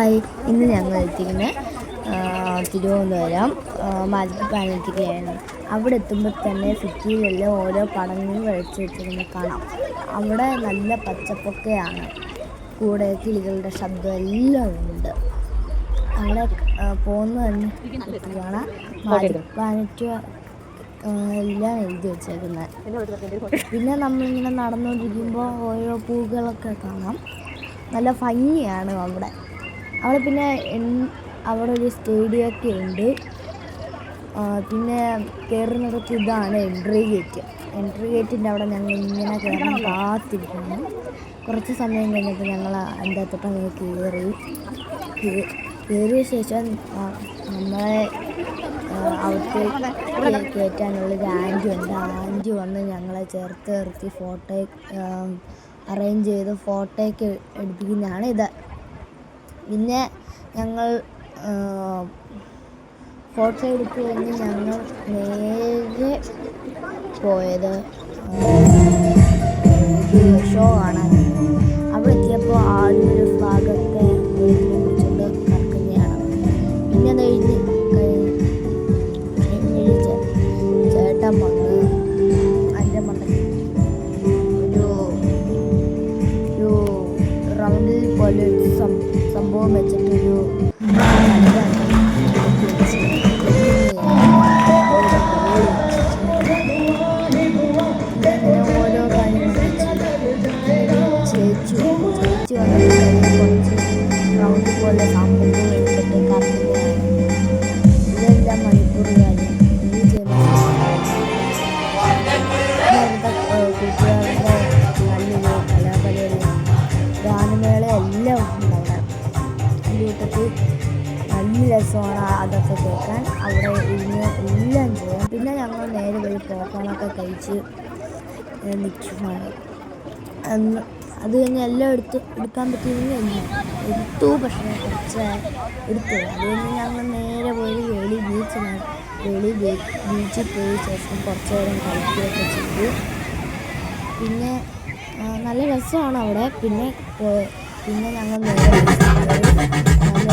Hi, ഇന്ന് ഞങ്ങൾ എത്തിക്കുന്നത് തിരുവനന്തപുരം മാജിക് പ്ലാനറ്റിലേക്കാണ്. അവിടെ എത്തുമ്പോൾ തന്നെ സിറ്റിയിലെല്ലാം ഓരോ പടങ്ങൾ വരച്ച് വെച്ചിരുന്ന് കാണാം. അവിടെ നല്ല പച്ചപ്പൊക്കെയാണ്, കൂടെ കിളികളുടെ ശബ്ദം എല്ലാം ഉണ്ട്. അവിടെ പോകുന്ന തന്നെ കാണാം മാജിക് പ്ലാനറ്റ് എല്ലാം എഴുതി വെച്ചേക്കുന്നത്. പിന്നെ നമ്മളിങ്ങനെ നടന്നുകൊണ്ടിരിക്കുമ്പോൾ ഓരോ പൂക്കളൊക്കെ കാണാം. നല്ല ഭംഗിയാണ് അവിടെ. പിന്നെ അവിടെ ഒരു സ്റ്റേഡിയമൊക്കെ ഉണ്ട്. പിന്നെ കയറുന്നിടത്ത് ഇതാണ് എൻട്രി ഗേറ്റ്. എൻട്രി ഗേറ്റിൻ്റെ അവിടെ ഞങ്ങൾ ഇങ്ങനെ കയറാൻ കാത്തിരിക്കണം. കുറച്ച് സമയം കഴിഞ്ഞപ്പോൾ ഞങ്ങൾ അതിൻ്റെ അകത്തോട്ട് അങ്ങനെ കയറിയ ശേഷം നമ്മളെ അവിടത്തേക്ക് കയറ്റാനുള്ളൊരു ആൻറ്റി ഉണ്ട്. ആൻറ്റി വന്ന് ഞങ്ങളെ ചേർത്ത് നിർത്തി ഫോട്ടോ അറേഞ്ച് ചെയ്ത് ഫോട്ടോയൊക്കെ എടുപ്പിക്കുന്നതാണ് ഇത്. പിന്നെ ഞങ്ങൾ ഫോട്ടോ എടുത്ത് കഴിഞ്ഞ് ഞങ്ങൾ നേരെ പോയത് ഷോ കാണാൻ. അവിടെ എത്തിയപ്പോൾ ആദ്യം ഒരു ഫ്ലാഗൊക്കെ പിടിച്ചുകൊണ്ട് കറക്കുന്നതാണ്. പിന്നെ അത് കഴിഞ്ഞ് ചേട്ടൻ വന്ന് അതിൻ്റെ മണ്ടയ്ക്ക് ഒരു റൗണ്ടിൽ പോലെ സംഭവം വെച്ചിട്ടൊരു ഓരോ കാര്യങ്ങൾ ചേച്ചി വന്നിട്ട് കുറച്ച് റൗണ്ട് പോലെ സംഭവം എടുത്തിട്ട് കറങ്ങുകയാണ്. ഇതെല്ലാം മണിക്കൂർ കാര്യം കൂട്ടുകാരുടെ നല്ലൊരു കലാപരിപാടിയാണ്. ഗാനമേള എല്ലാം ഉണ്ട് അവിടെ. കൂട്ടത്തിൽ നല്ല രസമാണ് അതൊക്കെ കേൾക്കാൻ. അവിടെ ഇരുന്ന് എല്ലാം ചെയ്യാം. പിന്നെ ഞങ്ങൾ നേരെ പോയി പോപ്കോണൊക്കെ കഴിച്ച് നിൽക്കുവാണ്. അത് കഴിഞ്ഞ് എല്ലാം എടുക്കാൻ പറ്റിയെങ്കിൽ എടുത്തു, പക്ഷേ കുറച്ച് എടുത്തു. അത് കഴിഞ്ഞ് ഞങ്ങൾ നേരെ പോയി ബീച്ചിൽ പോയി ശേഷം കുറച്ച് നേരം കളിക്കുകയൊക്കെ ചെയ്തു. പിന്നെ നല്ല രസമാണ് അവിടെ. പിന്നെ ഞങ്ങൾ നേരെ നല്ല